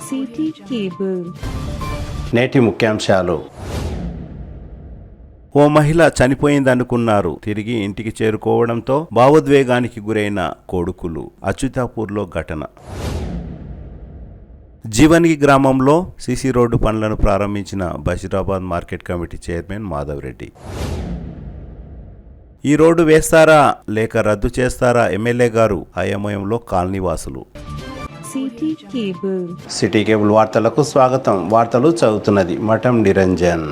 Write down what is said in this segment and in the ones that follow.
City cable. నేటి ముఖ్యాంశాలు. ఓ మహిళ చనిపోయిందనుకున్నారు. తిరిగి ఇంటికి చేరుకోవడంతో భావోద్వేగానికి గురైన కొడుకులు. అచ్యుతాపూర్లో ఘటన. జీవని గ్రామంలో సీసీ రోడ్డు పనులను ప్రారంభించిన Basheerabad market committee chairman Madhav Reddy. ఈ రోడ్డు వేస్తారా లేక రద్దు చేస్తారా ఎమ్మెల్యే గారు అయోమయంలో కాలనీవాసులు. సిటీ కేబుల్ వార్తలకు స్వాగతం. వార్తలు చదువుతున్నది మఠం నిరంజన్.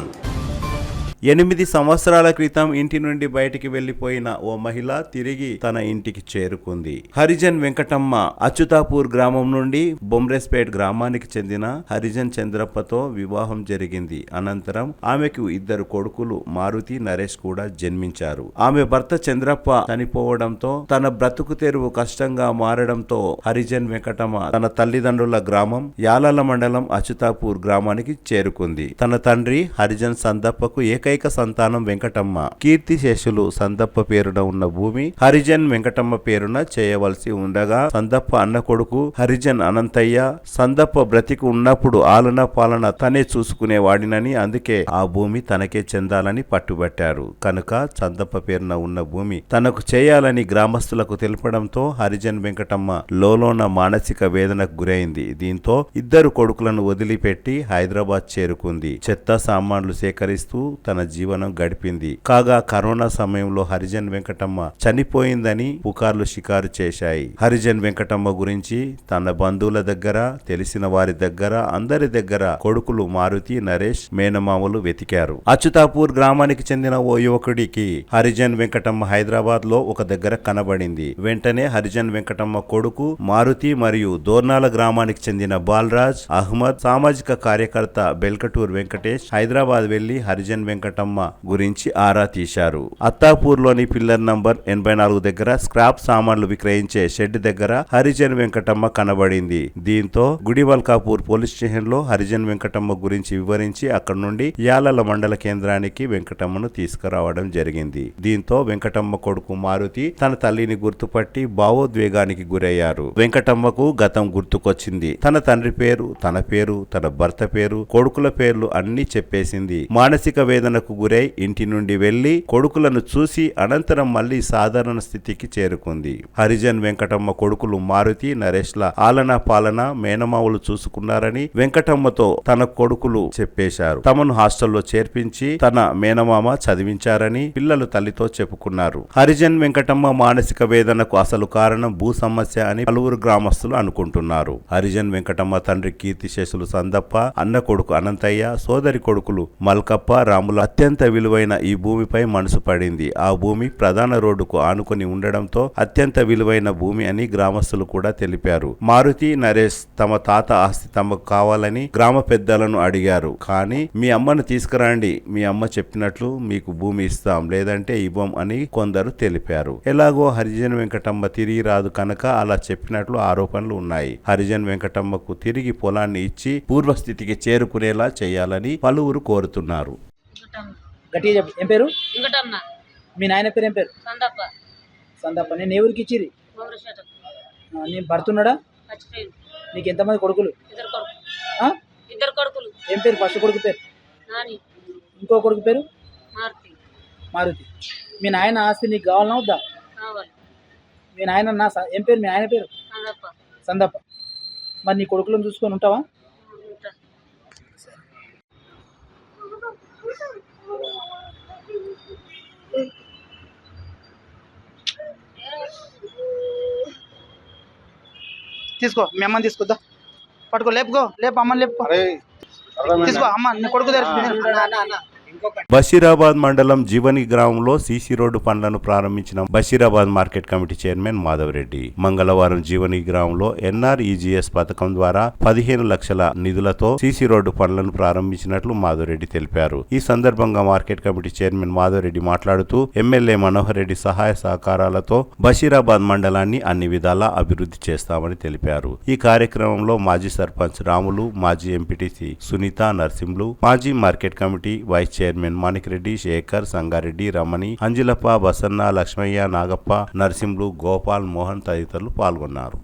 8 సంవత్సరాల క్రితం ఇంటి నుండి బయటికి వెళ్లిపోయిన ఓ మహిళ తిరిగి తన ఇంటికి చేరుకుంది. హరిజన్ వెంకటమ్మ అచ్యుతాపూర్ గ్రామం నుండి బొమ్రెస్పేట్ గ్రామానికి చెందిన హరిజన్ చంద్రప్పతో వివాహం జరిగింది. అనంతరం ఆమెకు 2 కొడుకులు మారుతి, నరేష్ కూడా జన్మించారు. ఆమె భర్త చంద్రప్ప చనిపోవడంతో తన బ్రతుకు తెరువు కష్టంగా మారడంతో హరిజన్ వెంకటమ్మ తన తల్లిదండ్రుల గ్రామం యాలాల మండలం అచ్యుతాపూర్ గ్రామానికి చేరుకుంది. తన తండ్రి హరిజన్ సందప్పకు ఏకైక సంతానం వెంకటమ్మ. కీర్తి శేషులు సందప్ప పేరున ఉన్న భూమి హరిజన్ వెంకటమ్మ పేరున చేయవలసి ఉండగా సందప్ప అన్న కొడుకు హరిజన్ అనంతయ్య సందప్ప బ్రతికి ఉన్నప్పుడు ఆలన పాలన తనే చూసుకునేవాడినని, అందుకే ఆ భూమి తనకే చెందాలని పట్టుబట్టారు. కనుక సందప్ప పేరున ఉన్న భూమి తనకు చేయాలని గ్రామస్తులకు తెలపడంతో హరిజన్ వెంకటమ్మ లోలోన మానసిక వేదనకు గురైంది. దీంతో 2 కొడుకులను వదిలిపెట్టి హైదరాబాద్ చేరుకుంది. చెత్త సామాన్లు సేకరిస్తూ తన జీవనం గడిపింది. కాగా కరోనా సమయంలో హరిజన్ వెంకటమ్మ చనిపోయిందని పుకార్లు షికారు చేశాయి. హరిజన్ వెంకటమ్మ గురించి తన బంధువుల దగ్గర, తెలిసిన వారి దగ్గర, అందరి దగ్గర కొడుకులు మారుతి, నరేష్, మేనమామలు వెతికారు. అచ్యుతాపూర్ గ్రామానికి చెందిన ఓ యువకుడికి హరిజన్ వెంకటమ్మ హైదరాబాద్ లో ఒక దగ్గర కనబడింది. వెంటనే హరిజన్ వెంకటమ్మ కొడుకు మారుతి మరియు దోర్నాల గ్రామానికి చెందిన బాలరాజ్ అహ్మద్, సామాజిక కార్యకర్త బెల్కటూర్ వెంకటేష్ హైదరాబాద్ వెళ్లి హరిజన్ వెంకటమ్మ గురించి ఆరా తీశారు. అత్తాపూర్ లోని పిల్లర్ నంబర్ 84 దగ్గర స్క్రాప్ సామాన్లు విక్రయించే షెడ్ దగ్గర హరిజన్ వెంకటమ్మ కనబడింది. దీంతో గుడివల్కాపూర్ పోలీస్ స్టేషన్ లో హరిజన్ వెంకటమ్మ గురించి వివరించి అక్కడి నుండి యాలల మండల కేంద్రానికి వెంకటమ్మను తీసుకురావడం జరిగింది. దీంతో వెంకటమ్మ కొడుకు మారుతి తన తల్లిని గుర్తుపట్టి భావోద్వేగానికి గురయ్యారు. వెంకటమ్మకు గతం గుర్తుకొచ్చింది. తన తండ్రి పేరు, తన పేరు, తన భర్త పేరు, కొడుకుల పేర్లు అన్ని చెప్పేసింది. మానసిక వేదనకు గురై ఇంటి నుండి వెళ్లి కొడుకులను చూసి అనంతరం మళ్లీ సాధారణ స్థితికి చేరుకుంది. హరిజన్ వెంకటమ్మ కొడుకులు మారుతి, నరేష్ల ఆలనా పాలన మేనమావులు చూసుకున్నారని వెంకటమ్మతో తన కొడుకులు చెప్పేశారు. తమను హాస్టల్లో చేర్పించి తన మేనమామ చదివించారని పిల్లలు తల్లితో చెప్పుకున్నారు. హరిజన్ వెంకటమ్మ మానసిక వేదనకు అసలు కారణం భూ సమస్య అని పలువురు గ్రామస్తులు అనుకుంటున్నారు. హరిజన్ వెంకటమ్మ తండ్రి కీర్తిశేషులు సందప్ప, అన్న కొడుకు అనంతయ్య, సోదరి కొడుకులు మల్కప్ప, రాముల అత్యంత విలువైన ఈ భూమిపై మనసు పడింది. ఆ భూమి ప్రధాన రోడ్డుకు ఆనుకొని ఉండడంతో అత్యంత విలువైన భూమి అని గ్రామస్తులు కూడా తెలిపారు. మారుతి, నరేష్ తమ తాత ఆస్తి తమకు కావాలని గ్రామ పెద్దలను అడిగారు. కానీ మీ అమ్మను తీసుకురండి, మీ అమ్మ చెప్పినట్లు మీకు భూమి ఇస్తాం, లేదంటే ఇవ్వం అని కొందరు తెలిపారు. ఎలాగో హరిజన్ వెంకటమ్మ తిరిగి రాదు కనుక అలా చెప్పినట్లు ఆరోపణలు ఉన్నాయి. హరిజన్ వెంకటమ్మకు తిరిగి పొలాన్ని ఇచ్చి పూర్వస్థితికి చేరుకునేలా చేయాలని పలువురు కోరుతున్నారు. గట్టిగా చెప్పు. ఏం పేరు? మీ నాయన పేరు ఏం పేరు? సందప్ప. నేను ఎవరికి ఇచ్చిరి? నేను భర్తున్నాడా? నీకు ఎంతమంది కొడుకులు? 2 కొడుకులు. ఏం పేరు? ఫస్ట్ కొడుకు పేరు? ఇంకో కొడుకు పేరు? మారుతి. మీ నాయన ఆస్తి నీకు కావాలన్నా వద్దా? మీ నాయన ఏం పేరు? మీ ఆయన పేరు? సందప్ప. మరి నీ కొడుకులను చూసుకొని ఉంటావా? తీసుకో, మీ అమ్మని తీసుకొద్దా, పట్టుకో, లేపుకో, లేపు అమ్మని లేపుకో, తీసుకో అమ్మ నీ కొడుకు దగ్గర. బషీరాబాద్ మండలం జీవని గ్రామంలో సీసీ రోడ్డు పనులను ప్రారంభించిన Basheerabad market committee chairman Madhav Reddy మంగళవారం జీవని గ్రామంలో NREGS పథకం ద్వారా 15 లక్షల నిధులతో సీసీ రోడ్డు పనులను ప్రారంభించినట్లు మాధవ్ రెడ్డి తెలిపారు. ఈ సందర్భంగా market committee chairman Madhav Reddy మాట్లాడుతూ ఎమ్మెల్యే మనోహర్ రెడ్డి సహాయ సహకారాలతో బషీరాబాద్ మండలాన్ని అన్ని విధాలా అభివృద్ధి చేస్తామని తెలిపారు. ఈ కార్యక్రమంలో మాజీ సర్పంచ్ రాములు, మాజీ ఎంపీటీసీ సునీత, నర్సింహులు, మాజీ market committee vice chairman Manik Reddy, Shekar, Sangareddy, Ramani, Anjilappa, Basanna, Lakshmaiah, Nagappa, Narasimhulu, Gopal, Mohan తదితరులు పాల్గొన్నారు.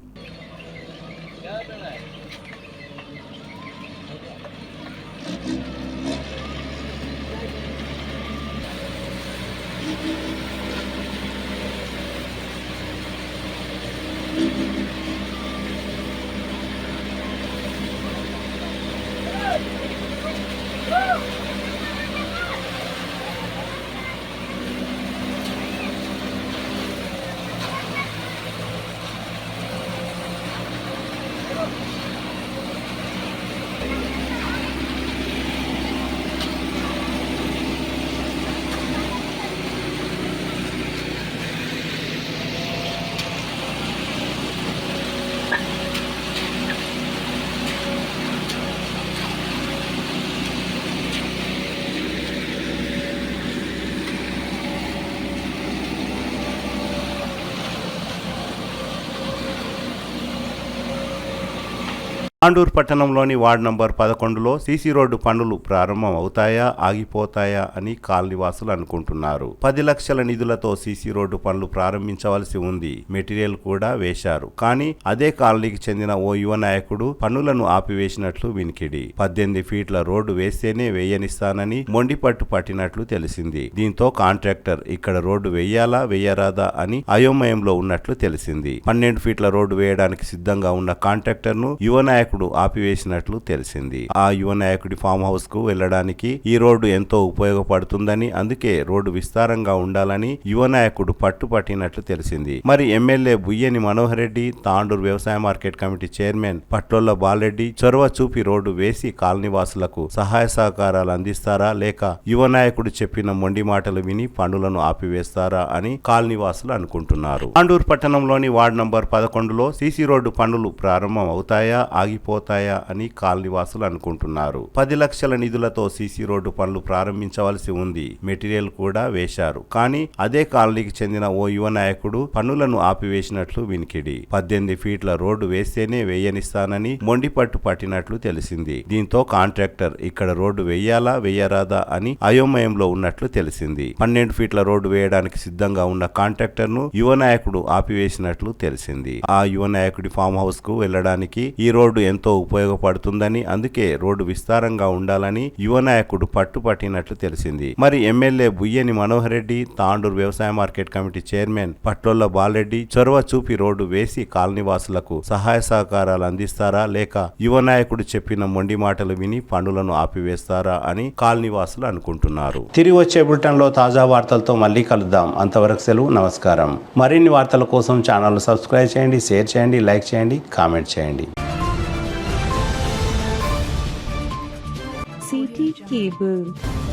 తాండూరు పట్టణంలోని వార్డు నంబర్ 11లో సీసీ రోడ్డు పనులు ప్రారంభం అవుతాయా ఆగిపోతాయా అని కాలనీవాసులు అనుకుంటున్నారు. 10 లక్షల నిధులతో సీసీ రోడ్డు పనులు ప్రారంభించవలసి ఉంది. మెటీరియల్ కూడా వేశారు. కానీ అదే కాలనీకి చెందిన ఓ యువ నాయకుడు పనులను ఆపివేసినట్లు వినికిడి. 18 ఫీట్ల రోడ్డు వేస్తేనే వేయనిస్తానని మొండిపట్టు పట్టినట్లు తెలిసింది. దీంతో కాంట్రాక్టర్ ఇక్కడ రోడ్డు వేయాలా వేయరాదా అని అయోమయంలో ఉన్నట్లు తెలిసింది. 12 ఫీట్ల రోడ్డు వేయడానికి సిద్ధంగా ఉన్న కాంట్రాక్టర్ ను యువ నాయకుడు ఆపివేసినట్లు తెలిసింది. ఆ యువ నాయకుడి ఫామ్ హౌస్ కు వెళ్లడానికి ఈ రోడ్డు ఎంతో ఉపయోగపడుతుందని, అందుకే రోడ్డు విస్తారంగా ఉండాలని యువ నాయకుడు పట్టుపట్టినట్లు తెలిసింది. మరి ఎమ్మెల్యే బుయ్యని మనోహర్ రెడ్డి, తాండూరు వ్యవసాయ market committee chairman Patlolla Bala Reddy చొరవ చూపి రోడ్డు వేసి కాలనీవాసులకు సహాయ సహకారాలు అందిస్తారా, లేక యువ నాయకుడు చెప్పిన మొండి మాటలు విని పనులను ఆపివేస్తారా అని కాలనీవాసులు అనుకుంటున్నారు. తాండూరు పట్టణంలోని వార్డు నంబర్ 11లో సీసీ రోడ్డు పనులు ప్రారంభం అవుతాయా ఆగిపోతాయా అని కాలనీవాసులు అనుకుంటున్నారు. 10 లక్షల నిధులతో సీసీ రోడ్డు పనులు ప్రారంభించవలసి ఉంది. మెటీరియల్ కూడా వేశారు. కానీ అదే కాలనీకి చెందిన ఓ యువ నాయకుడు పనులను ఆపివేసినట్లు వినికిడి. 18 ఫీట్ల రోడ్డు వేస్తేనే వేయనిస్తానని మొండిపట్టు పట్టినట్లు తెలిసింది. దీంతో కాంట్రాక్టర్ ఇక్కడ రోడ్డు వేయాలా వేయరాదా అని అయోమయంలో ఉన్నట్లు తెలిసింది. 12 ఫీట్ల రోడ్డు వేయడానికి సిద్ధంగా ఉన్న కాంట్రాక్టర్ ను యువ నాయకుడు ఆపివేసినట్లు తెలిసింది. ఆ యువ నాయకుడి ఫామ్ హౌస్ కు వెళ్లడానికి ఈ రోడ్డు ఎంతో ఉపయోగపడుతుందని, అందుకే రోడ్డు విస్తారంగా ఉండాలని యువ నాయకుడు పట్టుపట్టినట్లు తెలిసింది. మరి ఎమ్మెల్యే బుయ్యని మనోహర్ రెడ్డి, తాండూరు వ్యవసాయ market committee chairman Patlolla Bala Reddy చొరవ చూపి రోడ్డు వేసి కాలనీవాసులకు సహాయ సహకారాలు అందిస్తారా, లేక యువ నాయకుడు చెప్పిన మొండి మాటలు విని పనులను ఆపివేస్తారా అని కాలనీవాసులు అనుకుంటున్నారు. తిరిగి వచ్చే బులెటిన్ లో తాజా వార్తలతో మళ్ళీ కలుద్దాం. అంతవరకు సెలవు, నమస్కారం. మరిన్ని వార్తల కోసం ఛానల్ సబ్స్క్రైబ్ చేయండి, షేర్ చేయండి, లైక్ చేయండి, కామెంట్ చేయండి. CT Cable